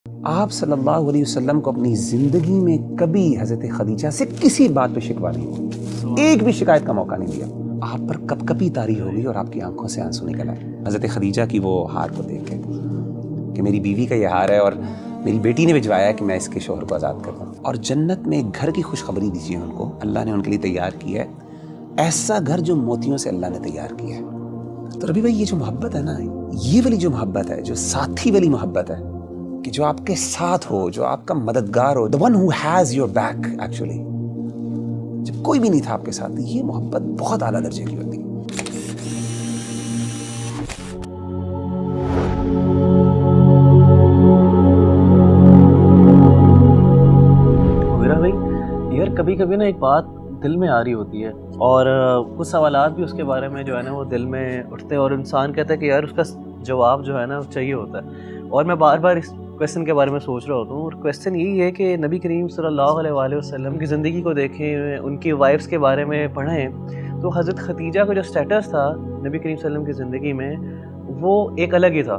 آپ صلی اللہ علیہ وسلم کو اپنی زندگی میں کبھی حضرت خدیجہ سے کسی بات پہ شکوہ نہیں ہوا، ایک بھی شکایت کا موقع نہیں دیا۔ آپ پر کپ کپی طاری ہو گئی اور آپ کی آنکھوں سے آنسو نکل آئے حضرت خدیجہ کی وہ ہار کو دیکھ کے کہ میری بیوی کا یہ ہار ہے اور میری بیٹی نے بھجوایا ہے کہ میں اس کے شوہر کو آزاد کر دوں، اور جنت میں ایک گھر کی خوشخبری دیجیے ان کو، اللہ نے ان کے لیے تیار کیا ہے ایسا گھر جو موتیوں سے اللہ نے تیار کیا ہے۔ تو ربی بھائی، یہ جو محبت ہے نا، یہ والی جو محبت ہے، جو ساتھی والی محبت ہے کہ جو آپ کے ساتھ ہو، جو آپ کا مددگار ہو، the one who has your back actually، جب کوئی بھی نہیں تھا آپ کے ساتھ، یہ محبت بہت اعلیٰ درجے کی ہوتی ہے۔ یار کبھی کبھی نا ایک بات دل میں آ رہی ہوتی ہے اور کچھ سوالات بھی اس کے بارے میں جو ہے نا وہ دل میں اٹھتے ہیں، اور انسان کہتا ہے کہ یار اس کا جواب جو ہے نا چاہیے ہوتا ہے، اور میں بار بار اس کویسچن کے بارے میں سوچ رہا ہوتا ہوں، اور کویسچن یہی ہے کہ نبی کریم صلی اللہ علیہ وآلہ وسلم کی زندگی کو دیکھیں، ان کی وائفس کے بارے میں پڑھیں، تو حضرت خدیجہ کا جو سٹیٹس تھا نبی کریم صلی اللہ علیہ وسلم کی زندگی میں وہ ایک الگ ہی تھا۔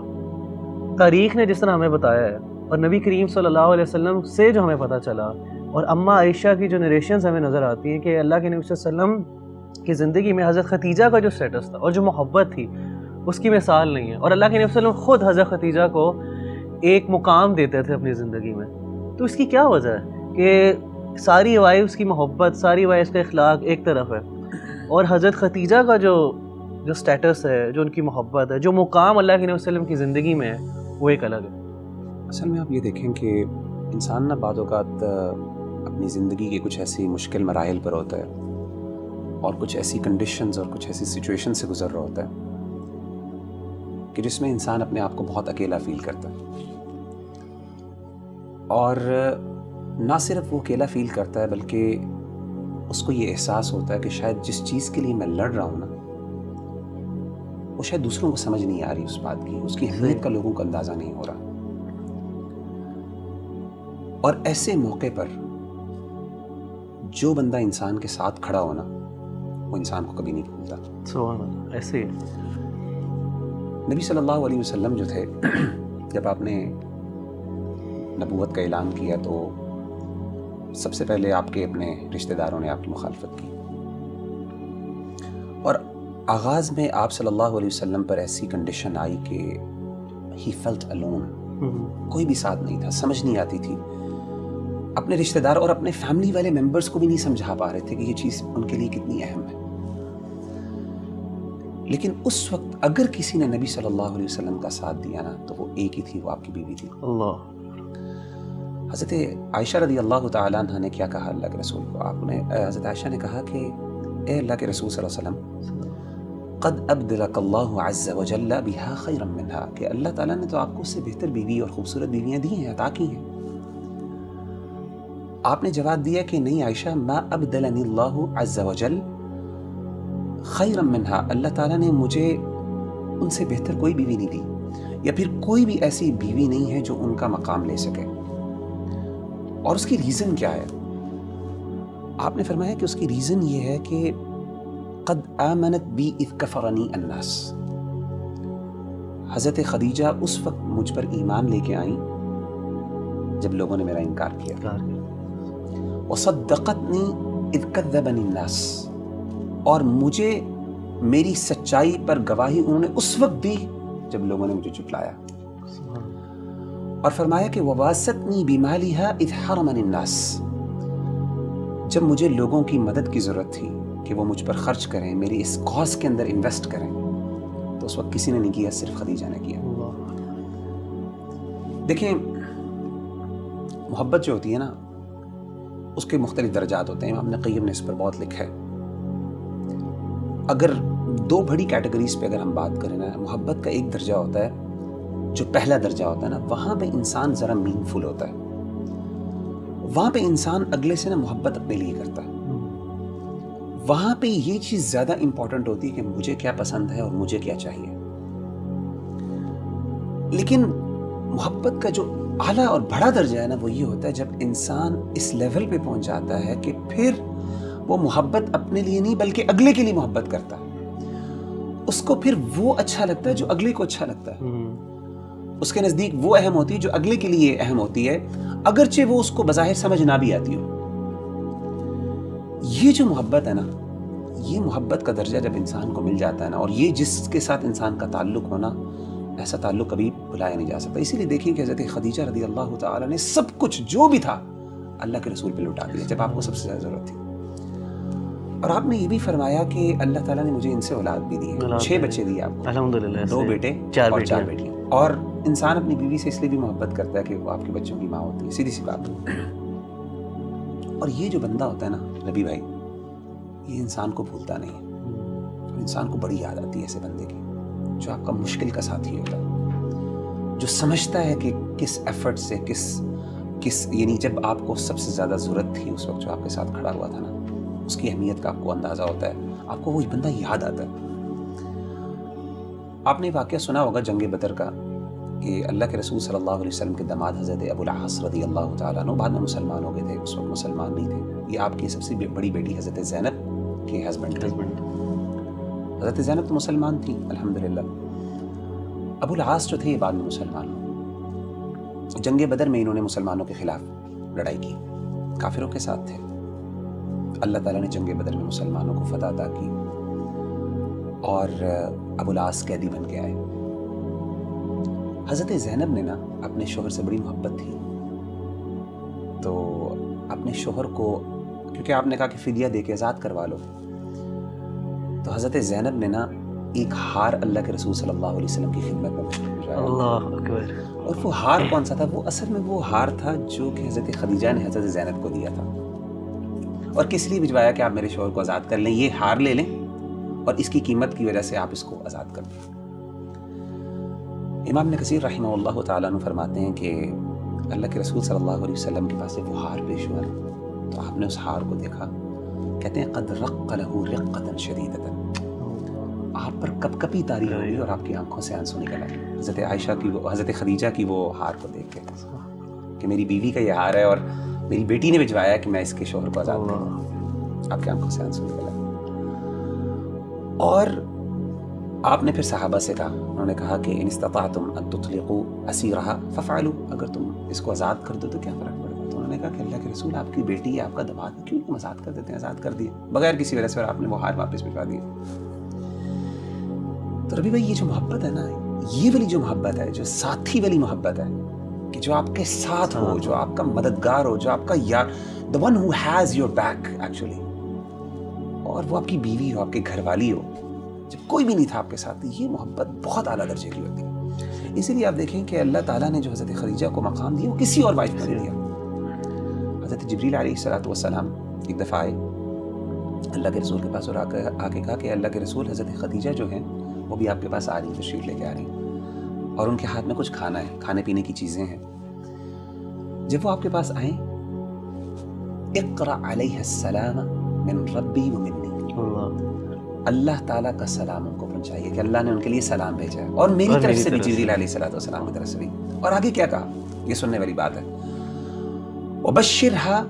تاریخ نے جس طرح ہمیں بتایا ہے اور نبی کریم صلی اللہ علیہ وسلم سے جو ہمیں پتہ چلا، اور اماں عائشہ کی جو نریشنز ہمیں نظر آتی ہیں کہ اللہ کے نبی صلی اللہ علیہ وسلم کی زندگی میں حضرت خدیجہ کا جو سٹیٹس تھا اور جو محبت تھی اس کی مثال نہیں ہے، اور اللہ کے نبی صلی اللہ علیہ وسلم خود حضرت خدیجہ کو ایک مقام دیتے تھے اپنی زندگی میں۔ تو اس کی کیا وجہ ہے کہ ساری وائفس کی محبت، ساری وائفس کا اخلاق ایک طرف ہے، اور حضرت خدیجہ کا جو سٹیٹس ہے، جو ان کی محبت ہے، جو مقام اللہ کے نبی صلی اللہ علیہ وسلم کی زندگی میں ہے، وہ ایک الگ ہے۔ اصل میں آپ یہ دیکھیں کہ انسان نہ بعض اوقات اپنی زندگی کے کچھ ایسی مشکل مراحل پر ہوتا ہے اور کچھ ایسی کنڈیشنز اور کچھ ایسی سچویشن سے گزر رہا ہوتا ہے کہ جس میں انسان اپنے آپ کو بہت اکیلا فیل کرتا ہے، اور نہ صرف وہ اکیلا فیل کرتا ہے بلکہ اس کو یہ احساس ہوتا ہے کہ شاید جس چیز کے لیے میں لڑ رہا ہوں نا، وہ شاید دوسروں کو سمجھ نہیں آ رہی اس بات کی، اس کی اہمیت کا لوگوں کو اندازہ نہیں ہو رہا۔ اور ایسے موقع پر جو بندہ انسان کے ساتھ کھڑا ہونا، وہ انسان کو کبھی نہیں بھولتا۔ سبحان اللہ، ایسے ہی نبی صلی اللہ علیہ وسلم جو تھے، جب آپ نے نبوت کا اعلان کیا تو سب سے پہلے آپ کے اپنے رشتہ داروں نے آپ کی مخالفت کی، اور آغاز میں آپ صلی اللہ علیہ وسلم پر ایسی کنڈیشن آئی کہ ہی فیلٹ الون، کوئی بھی ساتھ نہیں تھا، سمجھ نہیں آتی تھی، اپنے رشتہ دار اور اپنے فیملی والے ممبرز کو بھی نہیں سمجھا پا رہے تھے کہ یہ چیز ان کے لیے کتنی اہم ہے۔ لیکن اس وقت اگر کسی نے نبی صلی اللہ علیہ وسلم کا ساتھ دیا نا، تو وہ ایک ہی تھی، وہ آپ کی بیوی تھی۔ اللہ۔ حضرت عائشہ رضی اللہ تعالیٰ عنہ نے کیا کہا اللہ کے رسول کو؟ حضرت عائشہ نے کہا کہ اے اللہ کے رسول صلی اللہ علیہ وسلم، قد ابدلک اللہ عز وجل بہا خیرا منہا، کہ اللہ تعالیٰ نے تو آپ کو اس سے بہتر بیوی اور خوبصورت بیویاں دی ہیں، عطا کی ہیں۔ آپ نے جواب دیا کہ نہیں عائشہ، ما ابدلنی اللہ عز وجل خیرا منہا، اللہ تعالیٰ نے مجھے ان سے بہتر کوئی بیوی نہیں دی، یا پھر کوئی بھی ایسی بیوی نہیں ہے جو ان کا مقام لے سکے۔ اور اس کی ریزن کیا ہے؟ آپ نے فرمایا کہ اس کی ریزن یہ ہے کہ قد آمنت بی اذ کفرنی الناس، حضرت خدیجہ اس وقت مجھ پر ایمان لے کے آئیں جب لوگوں نے میرا انکار کیا، وصدقتنی اذ کذبنی الناس، اور مجھے میری سچائی پر گواہی انہوں نے اس وقت دی جب لوگوں نے مجھے جھٹلایا، اور فرمایا کہ وواستنی بمالہا اذ حرمنی الناس، جب مجھے لوگوں کی مدد کی ضرورت تھی کہ وہ مجھ پر خرچ کریں، میری اس کاز کے اندر انویسٹ کریں، تو اس وقت کسی نے نہیں کیا، صرف خدیجہ نے کیا۔ دیکھیں، محبت جو ہوتی ہے نا، اس کے مختلف درجات ہوتے ہیں، امام قیم نے اس پر بہت لکھا ہے۔ اگر دو بڑی کیٹیگریز پہ اگر ہم بات کریں نا، محبت کا ایک درجہ ہوتا ہے جو پہلا درجہ ہوتا ہے نا، وہاں پہ انسان ذرا مین فل ہوتا ہے، وہاں پہ انسان اگلے سے نا محبت اپنے لیے کرتا ہے، وہاں پہ یہ چیز زیادہ امپورٹنٹ ہوتی ہے کہ مجھے کیا پسند ہے اور مجھے کیا چاہیے۔ لیکن محبت کا جو اعلیٰ اور بڑا درجہ ہے نا، وہ یہ ہوتا ہے جب انسان اس لیول پہ پہنچ جاتا ہے کہ پھر وہ محبت اپنے لیے نہیں بلکہ اگلے کے لیے محبت کرتا ہے، اس کو پھر وہ اچھا لگتا ہے جو اگلے کو اچھا لگتا ہے۔ اس کے نزدیک وہ اہم ہوتی ہے جو اگلے کے لیے اہم ہوتی ہے، اگرچہ وہ اس کو بظاہر سمجھ نہ بھی آتی ہو۔ یہ جو محبت ہے نا، یہ محبت کا درجہ جب انسان کو مل جاتا ہے نا، اور یہ جس کے ساتھ انسان کا تعلق ہونا، ایسا تعلق کبھی بھلایا نہیں جا سکتا۔ اسی لیے دیکھیں کہ حضرت خدیجہ رضی اللہ تعالیٰ نے سب کچھ جو بھی تھا اللہ کے رسول پہ لٹا دیا جب آپ کو سب سے زیادہ ضرورت تھی۔ اور آپ نے یہ بھی فرمایا کہ اللہ تعالیٰ نے مجھے ان سے اولاد بھی دی ہے، 6 بچے دیے آپ کو، الحمدللہ، 2 بیٹے اور 4 بیٹیاں۔ اور انسان اپنی بیوی سے اس لیے بھی محبت کرتا ہے کہ وہ آپ کے بچوں کی ماں ہوتی ہے، سیدھی سی بات۔ اور یہ جو بندہ ہوتا ہے نا ربی بھائی، یہ انسان کو بھولتا نہیں ہے، انسان کو بڑی یاد آتی ہے ایسے بندے کی جو آپ کا مشکل کا ساتھی ہوتا ہے، جو سمجھتا ہے کہ کس ایفرٹ سے کس یعنی جب آپ کو سب سے زیادہ ضرورت تھی اس وقت جو آپ کے ساتھ کھڑا ہوا تھا نا، اس کی اہمیت کا آپ کو اندازہ ہوتا ہے، آپ کو وہ بندہ یاد آتا ہے۔ آپ نے واقعہ سنا ہوگا جنگ بدر کا، کہ اللہ کے رسول صلی اللہ علیہ وسلم کے داماد حضرت ابو العاص رضی اللہ تعالیٰ عنہ بعد میں مسلمان ہو گئے تھے، اس وقت مسلمان نہیں تھے۔ یہ آپ کی سب سے بڑی بیٹی حضرت زینب کے ہسبینڈ تھے۔ حضرت زینب تو مسلمان تھی الحمدللہ، ابو العاص جو تھے یہ بعد میں مسلمان ہوئے۔ جنگ بدر میں انہوں نے مسلمانوں کے خلاف لڑائی کی، کافروں کے ساتھ تھے۔ اللہ تعالیٰ نے جنگ بدر میں مسلمانوں کو فتح عطا کی، اور ابو العاص قیدی بن کے آئے۔ حضرت زینب نے نا اپنے شوہر سے بڑی محبت تھی، تو اپنے شوہر کو، کیونکہ آپ نے کہا کہ فدیہ دے کے آزاد کروا لو، تو حضرت زینب نے نا ایک ہار اللہ کے رسول صلی اللہ علیہ وسلم کی خدمت میں بھیجوایا۔ اللہ اکبر۔ اور وہ ہار کون سا تھا؟ وہ اصل میں وہ ہار تھا جو کہ حضرت خدیجہ نے حضرت زینب کو دیا تھا، اور کس لیے بھجوایا کہ آپ میرے شوہر کو آزاد کر لیں، یہ ہار لے لیں اور اس کی قیمت کی وجہ سے آپ اس کو آزاد کر دیں۔ امام ابن کثیر رحمہ اللہ تعالیٰ عنہ فرماتے ہیں کہ اللہ کے رسول صلی اللہ علیہ وسلم کے پاس وہ ہار پیش ہوا، تو آپ نے اس ہار کو دیکھا، کہتے ہیں قد رق لہ رقۃ شدیدۃ، آپ پر کپ کپی طاری ہوئی اور آپ کی آنکھوں سے آنسو نکل آئے حضرت عائشہ کی، حضرت خدیجہ کی وہ ہار کو دیکھ کے کہ میری بیوی کا یہ ہار ہے اور میری بیٹی نے بھجوایا کہ میں اس کے شوہر کو آزاد کروں۔ آپ کی آنکھوں سے آنسو نکل آئے۔ اور آپ نے پھر صحابہ سے کہا، انہوں نے کہا کہ ان استطعتم ان تطلقوا اسیرها ففعلوا، اگر تم اس کو آزاد کر دو تو کیا فرق پڑے گا؟ تو انہوں نے کہا کہ اللہ کے رسول آپ کی بیٹی ہے، آپ کا داماد ہے، کیوں تم آزاد کر دیتے ہیں؟ آزاد کر دیے بغیر کسی وجہ سے، اور آپ نے وہ ہار واپس بھجوا دیا۔ تو ربی بھائی یہ جو محبت ہے نا، یہ والی جو محبت ہے، جو ساتھی والی محبت ہے، کہ جو آپ کے ساتھ ہو، جو آپ کا مددگار ہو، جو آپ کا یار، the one who has your back actually، اور وہ آپ کی بیوی ہو، آپ کے گھر والی ہو، جب کوئی بھی نہیں تھا آپ کے ساتھ، یہ محبت بہت اعلیٰ درجے کی ہوتی ہے۔ اسی لیے آپ دیکھیں کہ اللہ تعالیٰ نے جو حضرت خدیجہ کو مقام دیا وہ کسی اور وائف کو نہیں دیا۔ حضرت جبریل علیہ السلام ایک دفعہ آئے اللہ کے رسول کے پاس اور آ کے کہا کہ اللہ کے رسول حضرت خدیجہ جو ہیں وہ بھی آپ کے پاس آ رہی ہیں، تشریف لے کے آ رہی ہیں، اور ان کے ہاتھ میں کچھ کھانا ہے، کھانے پینے کی چیزیں ہیں۔ جب وہ آپ کے پاس آئیں، اقرأ علیہ السلام من ربی و منی، اللہ تعالیٰ کا سلام ان کو پہنچائیے کہ اللہ نے ان کے لیے سلام بھیجا ہے، اور میری طرف سے بھی جبریل علیہ السلام کی طرف سے بھی۔ اور آگے کیا کہا، یہ سننے والی بات ہے، وبشرها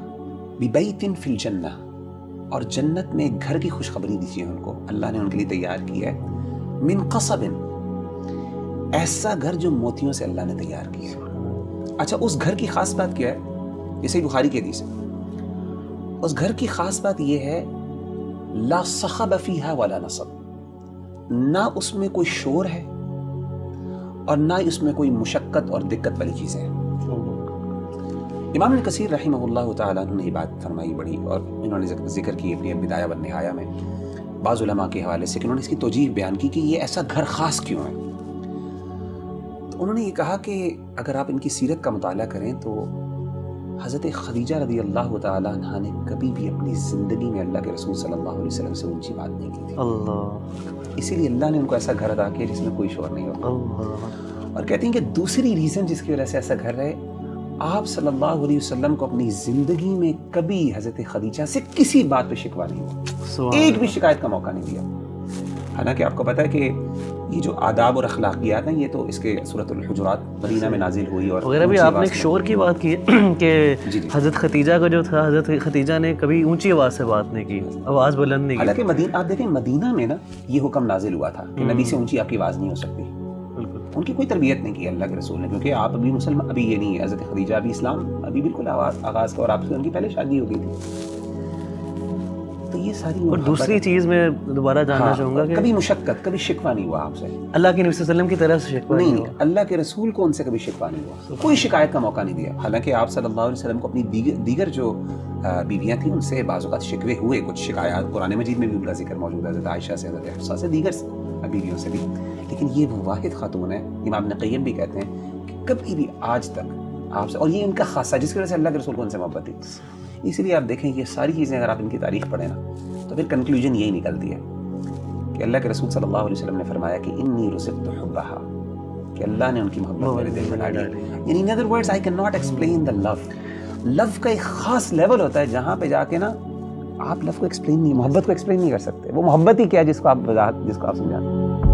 ببیت فی الجنہ، اور جنت میں ایک گھر کی خوشخبری دیجیے ان کو، اللہ نے ان کے لیے تیار کیا ہے، من قصب، ایسا گھر جو موتیوں سے اللہ نے تیار کیا ہے۔ اچھا، اس گھر کی خاص بات کیا ہے؟ یہ صحیح بخاری کی حدیث ہے۔ اس گھر کی خاص بات یہ ہے، لا صخب فیہا ولا نصب، نہ اس میں کوئی شور ہے اور نہ اس میں کوئی مشقت اور دقت والی چیزیں ہیں۔ امام ابن کثیر رحمہ اللہ تعالیٰ نے یہ بات فرمائی بڑی، اور انہوں نے ذکر کی اپنی بدایہ والنہایہ میں بعض علماء کے حوالے سے کہ انہوں نے اس کی توجیہ بیان کی کہ یہ ایسا گھر خاص کیوں ہے۔ تو انہوں نے یہ کہا کہ اگر آپ ان کی سیرت کا مطالعہ کریں تو حضرت خدیجہ رضی اللہ تعالیٰ عنہ نے کبھی بھی اپنی زندگی میں اللہ کے رسول صلی اللہ علیہ وسلم سے اونچی بات نہیں کی تھی، اللہ، اسی لیے اللہ نے ان کو ایسا گھر عطا کیا جس میں کوئی شور نہیں ہوتا۔ اللہ، اور کہتے ہیں کہ دوسری ریزن جس کی وجہ سے ایسا گھر ہے، آپ صلی اللہ علیہ وسلم کو اپنی زندگی میں کبھی حضرت خدیجہ سے کسی بات پہ شکوہ نہیں ہوا، ایک بھی شکایت کا موقع نہیں دیا۔ حالانکہ آپ کو پتہ ہے کہ یہ جو آداب اور اخلاقیات ہیں یہ تو اس کے سورۃ الحجرات مدینہ میں نازل ہوئی، اور وغیرہ بھی آپ نے ایک شور کی بات کی کہ حضرت خدیجہ کا جو تھا، حضرت خدیجہ نے کبھی اونچی آواز سے بات نہیں کی، آواز بلند نہیں کی۔ حالانکہ آپ دیکھیں مدینہ میں نا یہ حکم نازل ہوا تھا کہ نبی سے اونچی آپ کی آواز نہیں ہو سکتی، بالکل، ان کی کوئی تربیت نہیں کی اللہ کے رسول نے، کیونکہ آپ ابھی مسلمان، ابھی یہ نہیں ہے، حضرت خدیجہ ابھی اسلام ابھی بالکل آغاز کا، اور آپ سے ان کی پہلے شادی ہو گئی تھی. تو یہ ساری اور دوسری چیز میں دوبارہ جاننا چاہوں گا کہ کبھی مشقت، کبھی شکوہ نہیں ہوا آپ سے، اللہ کے نبی صلی اللہ علیہ وسلم کی طرف سے شکوہ نہیں، اللہ کے رسول کو ان سے کبھی شکوہ نہیں ہوا، کوئی شکایت کا موقع نہیں دیا. حالانکہ آپ صلی اللہ علیہ وسلم کو اپنی دیگر جو بیویاں تھیں ان سے بعض اوقات شکوے ہوئے، کچھ شکایات قرآن مجید میں بھی ان کا ذکر موجود ہے، حضرت عائشہ سے، حضرت حفصہ سے، دیگر بیویوں سے بھی. لیکن یہ وہ واحد خاتون ہے، امام ابن قیم بھی کہتے ہیں کہ کبھی بھی آج تک آپ سے، اور یہ ان کا خاصہ جس کی وجہ سے اللہ کے رسول کو ان سے محبت تھی. اسی لیے آپ دیکھیں یہ ساری چیزیں اگر آپ ان کی تاریخ پڑھیں نا تو پھر کنکلوژن یہی نکلتی ہے کہ اللہ کے رسول صلی اللہ علیہ وسلم نے فرمایا کہ انی رزقت حبھا، کہ اللہ نے ان کی محبت میرے دل میں ڈالی. یعنی in other words I cannot explain the love. لو کا ایک خاص لیول ہوتا ہے جہاں پہ جا کے نا آپ لو کو ایکسپلین نہیں، محبت کو ایکسپلین نہیں کر سکتے. وہ محبت ہی کیا جس کو آپ سمجھاتے ہیں.